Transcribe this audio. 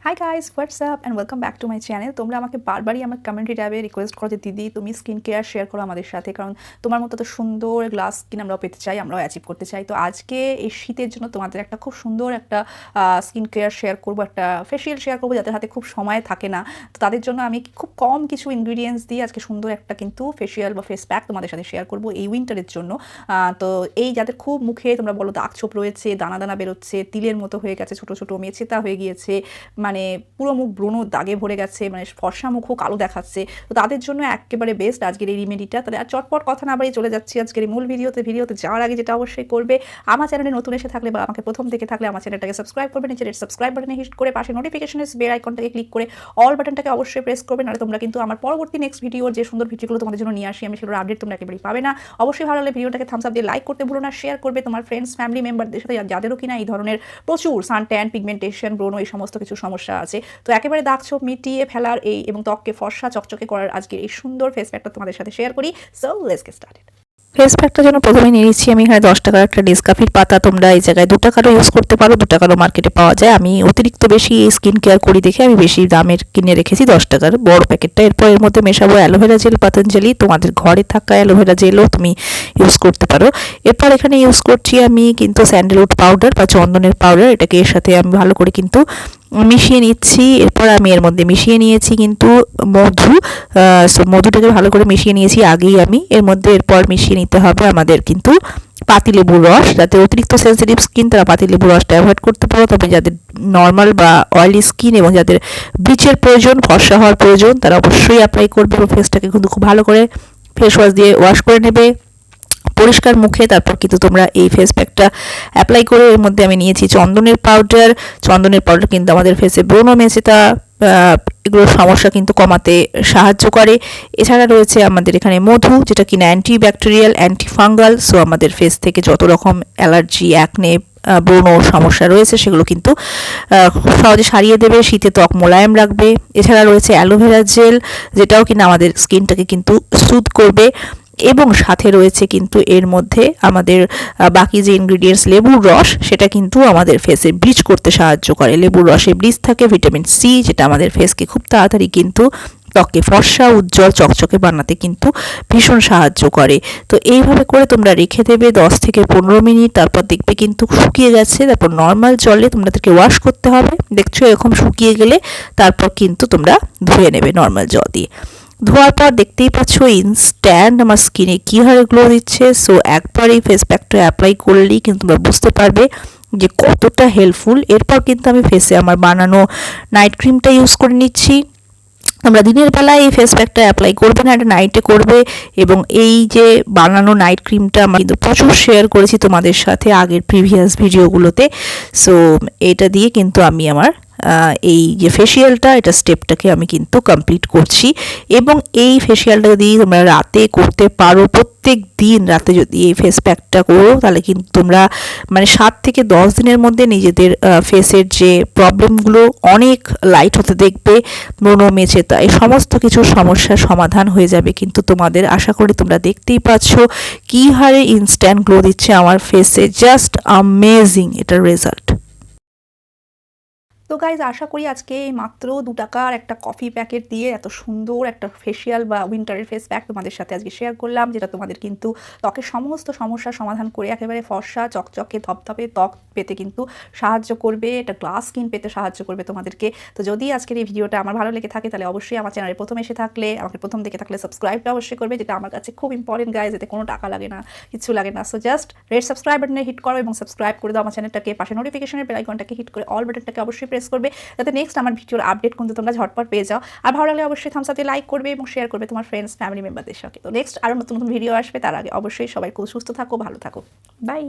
Hi guys, WhatsApp and welcome back to my channel. তোমরা আমাকে বারবারই আমার কমিউনিটি ট্যাবে রিকোয়েস্ট করো যে দিদি তুমি স্কিন কেয়ার শেয়ার করো আমাদের সাথে, কারণ তোমার মতো তো সুন্দর গ্লাস স্কিন আমরাও পেতে চাই, আমরাও অ্যাচিভ করতে চাই। তো আজকে এই শীতের জন্য তোমাদের একটা খুব সুন্দর একটা স্কিন কেয়ার শেয়ার করবো, একটা ফেসিয়াল শেয়ার করবো যাদের হাতে খুব সময় থাকে না। তো তাদের জন্য আমি খুব কম কিছু ইনগ্রিডিয়েন্টস দিয়ে আজকে সুন্দর একটা কিন্তু ফেসিয়াল বা ফেস প্যাক তোমাদের সাথে শেয়ার করবো এই উইন্টারের জন্য। তো এই যাদের খুব মুখে তোমরা বলো দাগ ছোপ রয়েছে, দানা দানা বেরোচ্ছে, তিলের মতো হয়ে গেছে, ছোটো ছোটো মেছেতা হয়ে গিয়েছে, মানে পুরো মুখ ব্রণ দাগে ভরে গেছে, মানে ফর্সা মুখও কালো দেখাচ্ছে, তো তাদের জন্য একেবারে বেস্ট আজকের এই রেমেডিটা। তাহলে আর চটপট কথা না বাড়িয়ে চলে যাচ্ছি আজকের এই মূল ভিডিওতে যাওয়ার আগে যেটা অবশ্যই করবে, আমার চ্যানেলে নতুন এসে থাকলে বা আমাকে প্রথম থেকে থাকলে আমার চ্যানেলটাকে সাবস্ক্রাইব করবে, নিচে সাবস্ক্রাইব বাটনে হিট করে পাশে নোটিফিকেশনের বেল আইকনটাকে ক্লিক করে অল বাটনটাকে অবশ্যই প্রেস করবে, নাহলে তোমরা কিন্তু আমার পরবর্তী নেক্সট ভিডিওর যে সুন্দর ভিডিওগুলো তোমাদের জন্য নিয়ে আসি আমি সেগুলোর আপডেট তোমরা একেবারেই পাবে না। অবশ্যই ভালো লাগলে ভিডিওটাকে থামস আপ দিয়ে লাইক করতে ভুলো না, শেয়ার করবে তোমার ফ্রেন্ডস ফ্যামিলি মেম্বারদের সাথে যাদেরও কিনা এই ধরনের প্রচুর সানট্যান, পিগমেন্টেশন, ব্রণ এই সমস্ত কিছু সমস্যা আছে। তো একেবারে দাগ ছোপ মিটিয়ে ফেলার এই এবং ত্বককে ফর্সা চকচকে করার আজকে এই সুন্দর ফেস প্যাকটা তোমাদের সাথে শেয়ার করি। So let's get started. Face প্যাকটার জন্য প্রথমে নিয়ে নিচ্ছি আমি এখানে 10 টাকার একটা নেসকাফির পাতা। তোমরা এই জায়গায় 2 টাকারও ইউজ করতে পারো, 2 টাকারও মার্কেটে পাওয়া যায়। আমি অতিরিক্ত বেশি স্কিন কেয়ার করি দেখে আমি বেশি দামের কিনে রেখেছি 10 টাকার বড় প্যাকেটটা। এরপর এর মধ্যে মেশাবো অ্যালোভেরা জেল পতঞ্জলি, তোমাদের ঘরে থাকা অ্যালোভেরা জেলও তুমি ইউজ করতে পারো। এরপর এখানে ইউজ করছি আমি কিন্তু স্যান্ডেলউড পাউডার বা চন্দনের পাউডার, এটাকে এর সাথে আমি ভালো করে কিন্তু মিশিয়ে নিচ্ছি। এরপর আমি এর মধ্যে মিশিয়ে নিয়েছি কিন্তু মধু, সো মধুটাকে ভালো করে মিশিয়ে নিয়েছি আগেই আমি। এর মধ্যে এরপর মিশিয়ে নিতে হবে আমাদের কিন্তু পাতিলেবুর রস। যাদের অতিরিক্ত সেন্সিটিভ স্কিন তারা পাতিলেবুর রসটা অ্যাভয়েড করতে পারো, তবে যাদের নর্মাল বা অয়েলি স্কিন এবং যাদের ব্লিচের প্রয়োজন, ফর্সা হওয়ার প্রয়োজন, তারা অবশ্যই অ্যাপ্লাই করবে। ফেসটাকে কিন্তু খুব ভালো করে ফেস ওয়াশ দিয়ে ওয়াশ করে নেবে পরিষ্কার মুখে। তারপর কিন্তু তোমরা এই ফেস প্যাকটা অ্যাপ্লাই করে এর মধ্যে আমি নিয়েছি চন্দনের পাউডার। চন্দনের পাউডার কিন্তু আমাদের ফেসে ব্রণ মেছেতা এগুলোর সমস্যা কিন্তু কমাতে সাহায্য করে। এছাড়া রয়েছে আমাদের এখানে মধু, যেটা কিনা anti bacterial, anti fungal, so আমাদের ফেস থেকে যত রকম অ্যালার্জি, অ্যাকনে, ব্রণ সমস্যা রয়েছে সেগুলো কিন্তু খুব সহজে সারিয়ে দেবে, শীতে ত্বক মোলায়েম রাখবে। এছাড়া রয়েছে অ্যালোভেরা জেল, যেটাও কিনা আমাদের স্কিনটাকে কিন্তু সুদ করবে। এবং সাথে রয়েছে কিন্তু এর মধ্যে আমাদের বাকি যে ইনগ্রিডিয়েন্টস লেবুর রস, সেটা কিন্তু আমাদের ফেসে ব্লিচ করতে সাহায্য করে। লেবুর রসে ব্লিচ থাকে, ভিটামিন সি, যেটা আমাদের ফেসকে খুব তাড়াতাড়ি কিন্তু ত্বককে ফর্সা, উজ্জ্বল, চকচকে বানাতে কিন্তু ভীষণ সাহায্য করে। তো এইভাবে করে তোমরা রেখে দেবে 10 থেকে 15 মিনিট, তারপর দেখবে কিন্তু শুকিয়ে গেছে। তারপর নর্মাল জলে তোমাদেরকে ওয়াশ করতে হবে। দেখছো এরকম শুকিয়ে গেলে তারপর কিন্তু তোমরা ধুয়ে নেবে নর্মাল জল দিয়ে। ধোয়ার পর দেখতেই পাচ্ছ ইনস্ট্যান্ট আমার স্কিনে কী হারে গ্লো দিচ্ছে। সো একবার এই ফেস প্যাকটা অ্যাপ্লাই করলেই কিন্তু তোমরা বুঝতে পারবে যে কতটা হেল্পফুল। এরপর কিন্তু আমি ফেসে আমার বানানো নাইট ক্রিমটা ইউজ করে নিচ্ছি। তোমরা দিনের বেলায় এই ফেস প্যাকটা অ্যাপ্লাই করবে না, এটা নাইটে করবে। এবং এই যে বানানো নাইট ক্রিমটা আমি কিন্তু প্রচুর শেয়ার করেছি তোমাদের সাথে আগের প্রিভিয়াস ভিডিওগুলোতে। সো এটা দিয়ে কিন্তু আমি আমার এই যে ফেসিয়ালটা, এটা স্টেপটাকে আমি কিন্তু কমপ্লিট করছি। এবং এই ফেসিয়ালটা যদি তোমরা রাতে করতে পারো, প্রত্যেক দিন রাতে যদি এই ফেস প্যাকটা করো, তাহলে কিন্তু তোমরা মানে 7 থেকে 10 দিনের মধ্যে নিজেদের ফেসের যে প্রবলেমগুলো অনেক লাইট হতে দেখবে। ব্রণ মেছেতা এই সমস্ত কিছু সমস্যার সমাধান হয়ে যাবে কিন্তু তোমাদের। আশা করি তোমরা দেখতেই পাচ্ছ কী হারে ইনস্ট্যান্ট গ্লো দিচ্ছে আমার ফেসে, জাস্ট অ্যামেজিং এটার রেজাল্ট। তো গাইজ, আশা করি আজকে মাত্র 2 টাকার একটা কফি প্যাকেট দিয়ে এত সুন্দর একটা ফেসিয়াল বা উইন্টারের ফেস প্যাক তোমাদের সাথে আজকে শেয়ার করলাম, যেটা তোমাদের কিন্তু ত্বকের সমস্ত সমস্যার সমাধান করে একেবারে ফর্সা, চকচকে, ধপধপে ত্বক পেতে কিন্তু সাহায্য করবে। এটা গ্লাস স্কিন পেতে সাহায্য করবে তোমাদেরকে। তো যদি আজকের এই ভিডিওটা আমার ভালো লেগে থাকে তাহলে অবশ্যই আমার চ্যানেলে প্রথম এসে থাকলে, আমাকে প্রথম দেখে থাকলে সাবস্ক্রাইবটা অবশ্যই করবে, যেটা আমার কাছে খুব ইম্পর্টেন্ট গাইজ। এতে কোনো টাকা লাগে না, কিছু লাগে না। সো জাস্ট রেড সাবস্ক্রাইব বাটনে হিট করো এবং সাবস্ক্রাইব করে দাও আমার চ্যানেলটাকে। পাশে নোটিফিকেশনের বেল আইকনটাকে হিট করে অল বাটনটাকে অবশ্যই প্রেস করবে, যাতে নেক্সট আমার ভিডিওর আপডেট কিন্তু তোমরা ঝটপট পেয়ে যাও। আর ভালো লাগলে অবশ্যই থামস আপ দিয়ে লাইক করবে এবং শেয়ার করবে তোমার ফ্রেন্ডস ফ্যামিলি মেম্বারদের সাথে। তো নেক্সট আরও নতুন নতুন ভিডিও আসবে, তার আগে অবশ্যই সবাই খুব সুস্থ থাকো, ভালো থাকো, বাই।